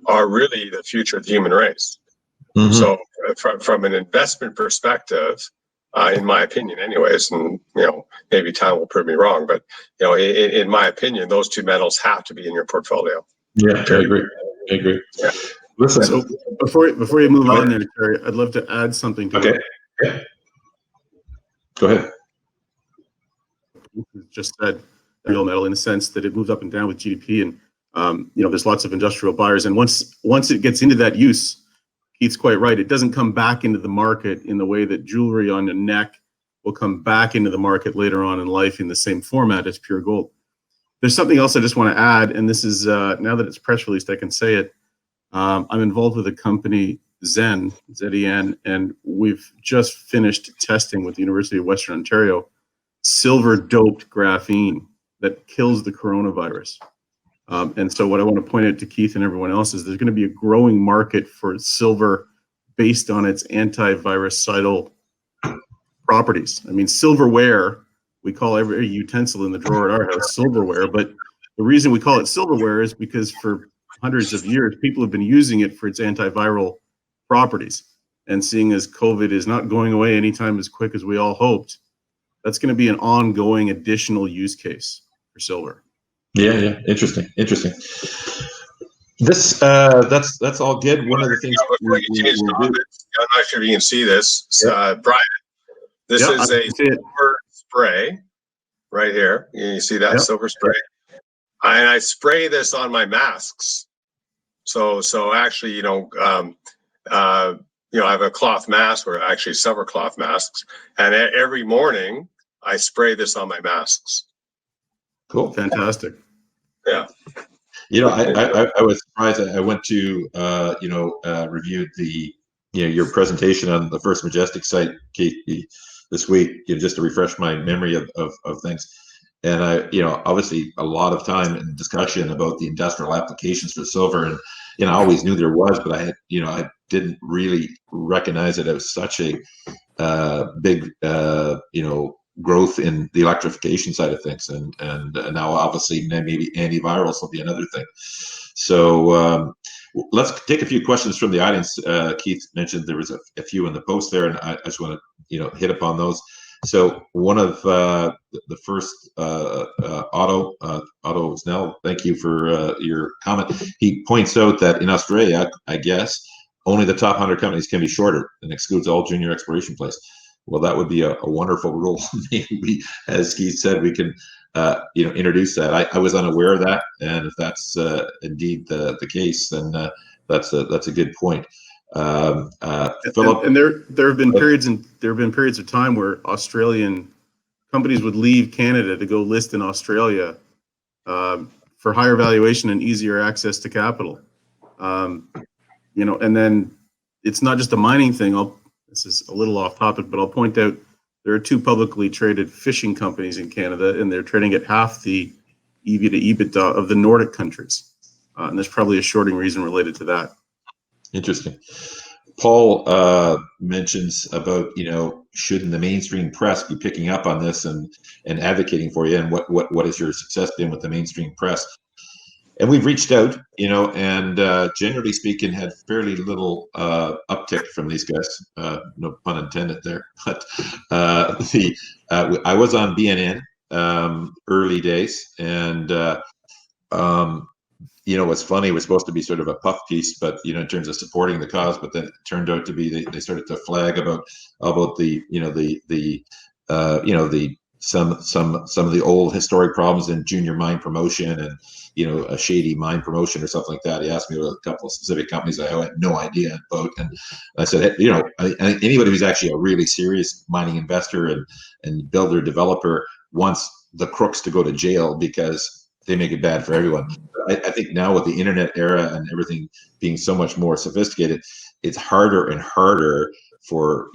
Speaker 3: are really the future of the human race. Mm-hmm. So from an investment perspective, in my opinion anyways, and maybe time will prove me wrong, but in my opinion, those two metals have to be in your portfolio.
Speaker 1: Yeah, I agree. Yeah. Listen,
Speaker 4: so before you move on there, Terry, I'd love to add something to
Speaker 1: okay. Yeah. Go ahead.
Speaker 4: Just said real metal in the sense that it moves up and down with GDP, and there's lots of industrial buyers, and once it gets into that use, Keith's quite right. It doesn't come back into the market in the way that jewelry on the neck will come back into the market later on in life in the same format as pure gold. There's something else I just want to add, and this is now that it's press released, I can say it. I'm involved with a company, Zen, Z-E-N, and we've just finished testing with the University of Western Ontario silver-doped graphene that kills the coronavirus. And so what I want to point out to Keith and everyone else is there's going to be a growing market for silver based on its antivirucidal properties. I mean, silverware, we call every utensil in the drawer at our house silverware, but the reason we call it silverware is because for hundreds of years, people have been using it for its antiviral properties. And seeing as COVID is not going away anytime as quick as we all hoped, that's going to be an ongoing additional use case for silver.
Speaker 1: Yeah, interesting. This that's all good. One of the things
Speaker 3: I'm not sure if you can see this, Brian. This is a silver spray right here. You see that silver spray, and I spray this on my masks. So actually, I have a cloth mask, or actually several cloth masks, and every morning I spray this on my masks.
Speaker 1: Cool.
Speaker 4: Fantastic.
Speaker 3: Yeah.
Speaker 1: I was surprised. I went to, reviewed the, your presentation on the First Majestic site, Keith, this week, just to refresh my memory of things. And I, obviously a lot of time and discussion about the industrial applications for silver. And, I always knew there was, but I had, I didn't really recognize it as such a big, growth in the electrification side of things, and now obviously maybe antivirals will be another thing. So let's take a few questions from the audience. Keith mentioned there was a few in the post there, and I just want to hit upon those. So one of the first Otto Snell, thank you for your comment. He points out that in Australia, I guess, only the top 100 companies can be shorted and excludes all junior exploration plays. Well, that would be a wonderful rule. Maybe, as Keith said, we can, introduce that. I was unaware of that, and if that's indeed the case, then that's a good point. Philip,
Speaker 4: and there have been periods of time where Australian companies would leave Canada to go list in Australia for higher valuation and easier access to capital. And then it's not just a mining thing. This is a little off topic, but I'll point out there are two publicly traded fishing companies in Canada, and they're trading at half the EV to EBITDA of the Nordic countries. And there's probably a shorting reason related to that. Interesting.
Speaker 1: Paul mentions about, shouldn't the mainstream press be picking up on this and advocating for you? And what has your success been with the mainstream press? And we've reached out, and generally speaking, had fairly little uptick from these guys. No pun intended there. But I was on BNN early days, and what's funny, it was supposed to be sort of a puff piece, but in terms of supporting the cause, but then it turned out to be they started to flag about the some of the old historic problems in junior mine promotion and a shady mine promotion or something like that. He asked me about a couple of specific companies I had no idea about, and I said, anybody who's actually a really serious mining investor and builder developer wants the crooks to go to jail because they make it bad for everyone. I think now with the internet era and everything being so much more sophisticated, it's harder and harder for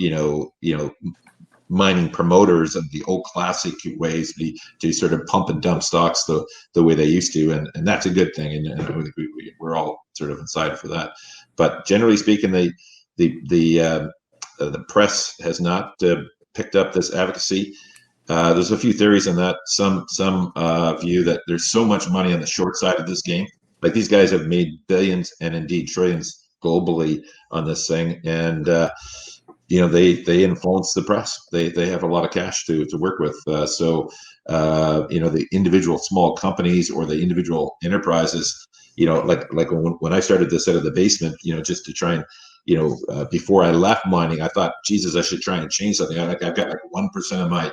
Speaker 1: mining promoters of the old classic ways to sort of pump and dump stocks the way they used to, and that's a good thing, and I think we're all sort of excited for that. But generally speaking, the press has not picked up this advocacy. There's a few theories on that. Some view that there's so much money on the short side of this game. Like, these guys have made billions and indeed trillions globally on this thing, and they influence the press. They have a lot of cash to work with. So the individual small companies or the individual enterprises, like when I started this out of the basement, just to try and before I left mining, I thought, Jesus, I should try and change something. I've got like 1% of my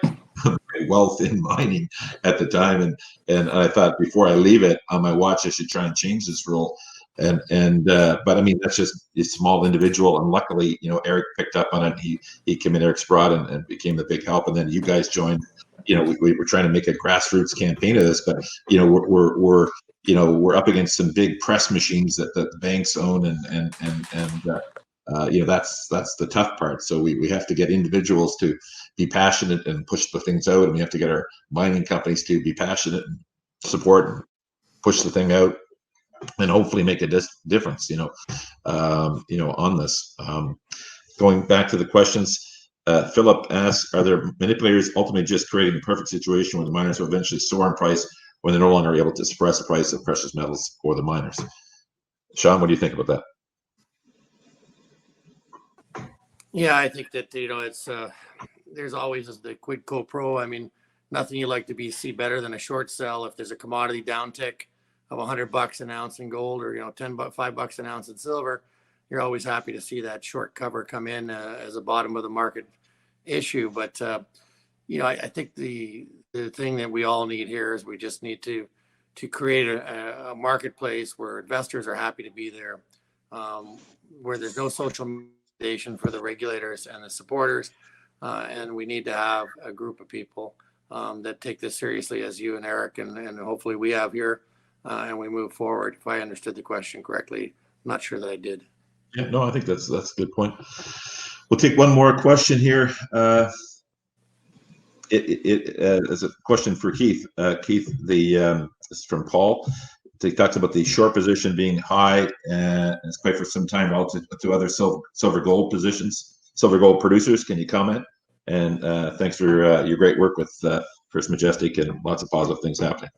Speaker 1: wealth in mining at the time, and I thought, before I leave it on my watch, I should try and change this rule. But I mean, that's just a small individual, and luckily, Eric picked up on it. He came in, Eric Sprott, and became the big help. And then you guys joined. We were trying to make a grassroots campaign of this, but we're up against some big press machines that the banks own, and that's the tough part. So we have to get individuals to be passionate and push the things out, and we have to get our mining companies to be passionate and support and push the thing out, and hopefully make a difference, on this. Going back to the questions, Philip asks, are there manipulators ultimately just creating the perfect situation where the miners will eventually soar in price when they're no longer able to suppress the price of precious metals for the miners? Sean, what do you think about that?
Speaker 2: Yeah, I think that, it's there's always the quid pro quo. I mean, nothing you like to see better than a short sell. If there's a commodity downtick of $100 an ounce in gold, or $5 an ounce in silver, you're always happy to see that short cover come in as a bottom of the market issue. But I think the thing that we all need here is we just need to create a marketplace where investors are happy to be there, where there's no social mediation for the regulators and the supporters, and we need to have a group of people that take this seriously, as you and Eric and hopefully we have here. And we move forward. If I understood the question correctly, I'm not sure that I did.
Speaker 1: Yeah, no, I think that's a good point. We'll take one more question here. It is a question for Keith. Keith, this is from Paul. He talks about the short position being high, and it's quite for some time relative to other silver gold producers. Can you comment? And thanks for your great work with First Majestic, and lots of positive things happening.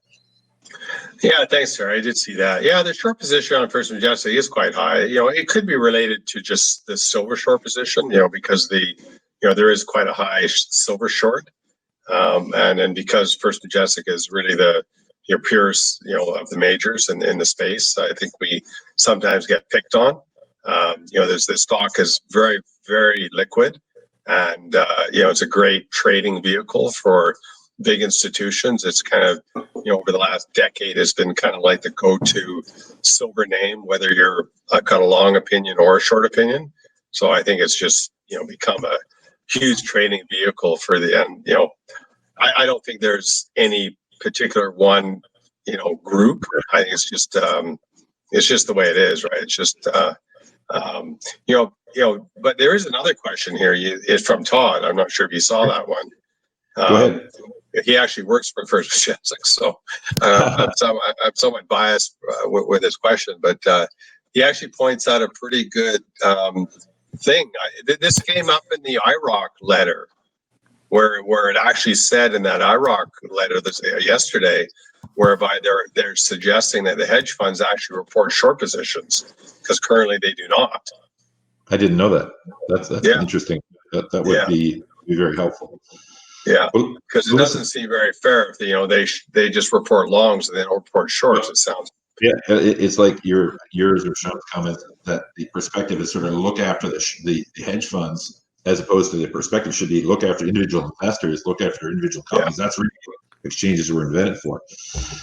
Speaker 3: Yeah, thanks, Terry. I did see that. Yeah, the short position on First Majestic is quite high. It could be related to just the silver short position, because there is quite a high silver short. And then because First Majestic is really the purest, of the majors in the space, I think we sometimes get picked on. The stock is very, very liquid, and it's a great trading vehicle for big institutions. It's kind of, over the last decade, has been kind of like the go-to silver name, whether you're got a long opinion or a short opinion. So I think it's just, become a huge trading vehicle for the end. I don't think there's any particular one, group. I think it's just the way it is, right? It's just, but there is another question here. It's from Todd. I'm not sure if you saw that one.
Speaker 1: Go ahead.
Speaker 3: He actually works for First Majestic, so I'm somewhat biased with his question, but he actually points out a pretty good thing. This came up in the IROC letter, where it actually said in that IROC letter yesterday, whereby they're suggesting that the hedge funds actually report short positions, because currently they do not.
Speaker 1: I didn't know that. That's interesting. That would be very helpful.
Speaker 3: Yeah, because it doesn't seem very fair if they just report longs and they don't report shorts. It sounds.
Speaker 1: Yeah, it's like yours or Sean's comment that the perspective is sort of look after the hedge funds, as opposed to the perspective should be look after individual investors, look after individual companies. Yeah. That's really what exchanges were invented for.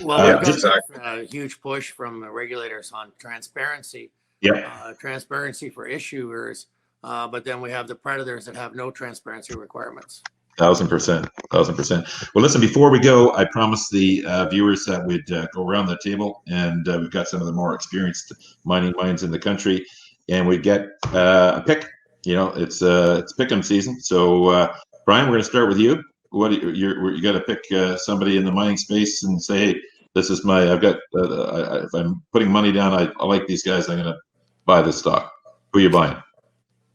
Speaker 2: Well, we've got a huge push from the regulators on transparency.
Speaker 1: Yeah,
Speaker 2: transparency for issuers, but then we have the predators that have no transparency requirements.
Speaker 1: 1,000%. Well, listen, before we go, I promised the viewers that we'd go around the table, and we've got some of the more experienced mining minds in the country, and we get a pick. It's pick'em season. So, Brian, we're going to start with you. You got to pick somebody in the mining space and say, hey, this is I've got, if I'm putting money down, I like these guys, I'm going to buy this stock. Who are you buying?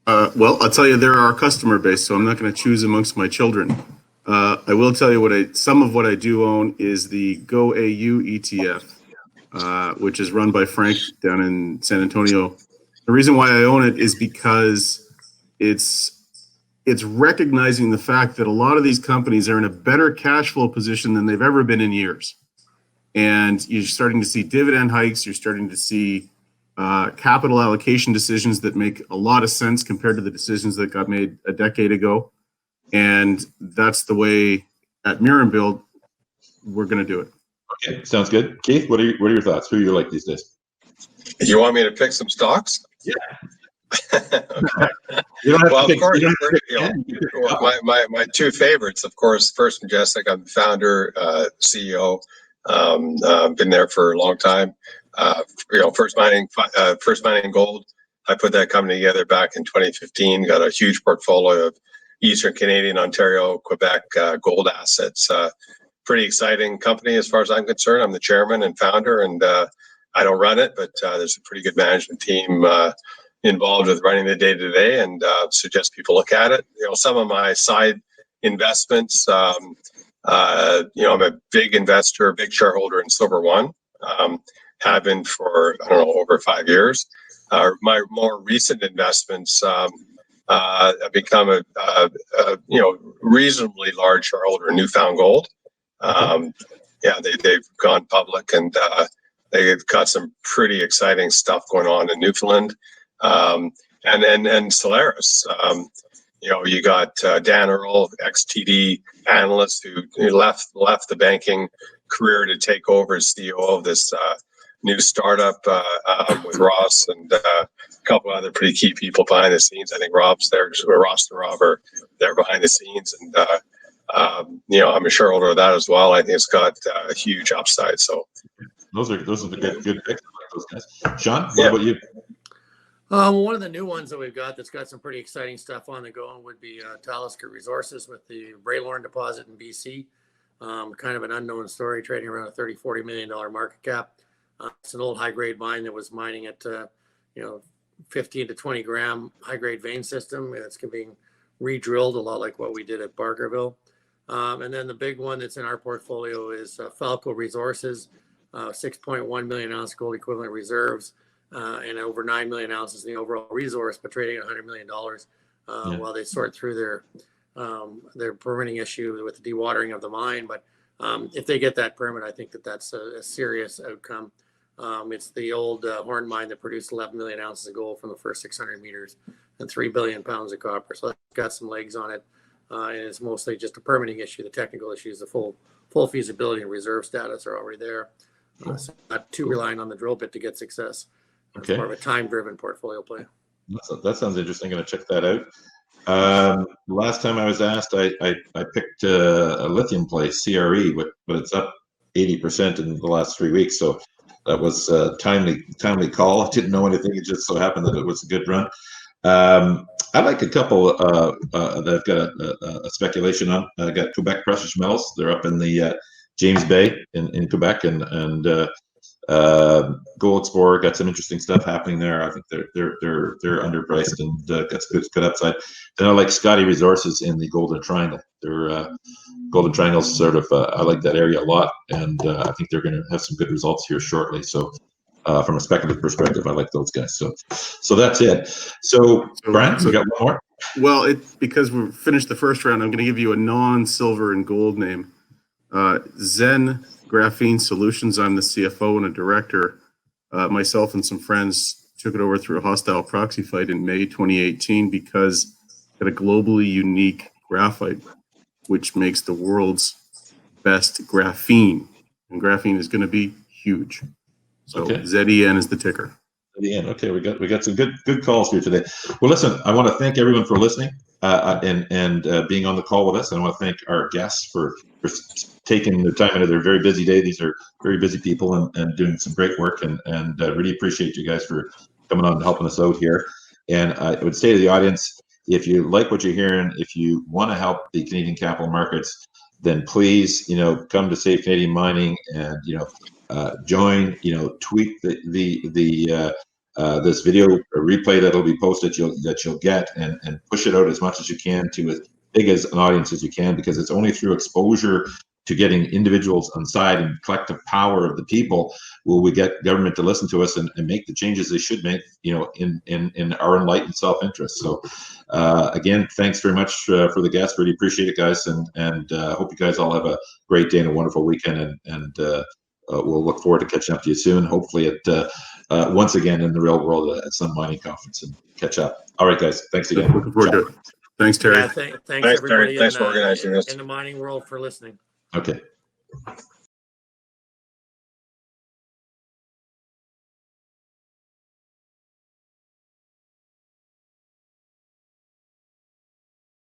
Speaker 4: Well, I'll tell you, they're our customer base, so I'm not going to choose amongst my children. I will tell you some of what I do own is the Go AU ETF, which is run by Frank down in San Antonio. The reason why I own it is because it's recognizing the fact that a lot of these companies are in a better cash flow position than they've ever been in years. And you're starting to see dividend hikes, you're starting to see capital allocation decisions that make a lot of sense compared to the decisions that got made a decade ago. And that's the way at Murenbeeld we're going to do it.
Speaker 1: Okay, sounds good. Keith, what are your thoughts? Who do you like these days?
Speaker 3: You want me to pick some stocks?
Speaker 1: Yeah.
Speaker 3: Well, of course, my two favorites, of course, First Majestic. I'm the founder, CEO. Been there for a long time. First Mining Gold. I put that company together back in 2015. Got a huge portfolio of Eastern Canadian, Ontario, Quebec gold assets. Pretty exciting company as far as I'm concerned. I'm the chairman and founder, and I don't run it, but there's a pretty good management team involved with running the day-to-day, and suggest people look at it. Some of my side investments. I'm a big investor, big shareholder in Silver One. Have been for, over 5 years. My more recent investments, I've become a reasonably large shareholder in Newfound Gold. They've gone public, and they've got some pretty exciting stuff going on in Newfoundland. And Solaris. You got Dan Earl, ex-TD analyst, who left the banking career to take over as CEO of this new startup with Ross and a couple other pretty key people behind the scenes. I think Rob's there, Ross and Rob are there behind the scenes, and I'm a shareholder of that as well. I think it's got a huge upside. So
Speaker 1: those are the good picks. Those guys. Sean, what about you?
Speaker 2: One of the new ones that we've got that's got some pretty exciting stuff on the go would be Talisker Resources with the Braylorn deposit in BC. Kind of an unknown story, trading around a $30-40 million market cap. It's an old high-grade mine that was mining at 15 to 20 gram high-grade vein system. It's being re-drilled a lot like what we did at Barkerville. And then the big one that's in our portfolio is Falco Resources, 6.1 million ounce gold equivalent reserves, and over 9 million ounces in the overall resource, but trading at $100 million while they sort through their permitting issue with the dewatering of the mine. But if they get that permit, I think that's a serious outcome. It's the old Horn mine that produced 11 million ounces of gold from the first 600 meters and 3 billion pounds of copper. So that's got some legs on it. And it's mostly just a permitting issue. The technical issues, the full feasibility and reserve status are already there. So not too relying on the drill bit to get success. It's more of a time-driven portfolio play.
Speaker 1: That sounds interesting. I'm going to check that out. Last time I was asked, I picked a lithium play, CRE, but it's up 80% in the last 3 weeks. So that was a timely call. I didn't know anything. It just so happened that it was a good run. I like a couple that I've got a speculation on. I got Quebec Precious Metals. They're up in the James Bay in Quebec, and Gold Explorer got some interesting stuff happening there. I think they're underpriced and got some good upside. Then I like Scotty Resources in the Golden Triangle. They're Golden Triangle's sort of I like that area a lot, and I think they're going to have some good results here shortly. So from a speculative perspective, I like those guys. So that's it. So Brian, you got one more?
Speaker 4: Well, because we finished the first round, I'm going to give you a non-silver and gold name. Zen Graphene Solutions. I'm the CFO and a director. Myself and some friends took it over through a hostile proxy fight in May 2018 because it had a globally unique graphite, which makes the world's best graphene. And graphene is going to be huge. So ZEN is the ticker.
Speaker 1: the end. Okay, we got some good calls here today. Well, listen, I want to thank everyone for listening and being on the call with us. I want to thank our guests for taking the time out of their very busy day. These are very busy people and doing some great work, and really appreciate you guys for coming on and helping us out here. And I would say to the audience, if you like what you're hearing, if you want to help the Canadian capital markets, then please, come to Save Canadian Mining and, join, tweet this video replay that'll be posted that you'll get and push it out as much as you can to as big as an audience as you can, because it's only through exposure to getting individuals on side and collective power of the people will we get government to listen to us and make the changes they should make, in our enlightened self-interest. So again, thanks very much for the guests. Really appreciate it, guys, and hope you guys all have a great day and a wonderful weekend, and we'll look forward to catching up to you soon, hopefully at once again in the real world at some mining conference, and catch up. All right, guys, thanks again.
Speaker 4: Looking forward to it. Thanks, Terry.
Speaker 2: Yeah, thanks
Speaker 3: Terry.
Speaker 2: everybody
Speaker 3: Thanks for organizing this.
Speaker 2: in the mining world for listening.
Speaker 1: Okay.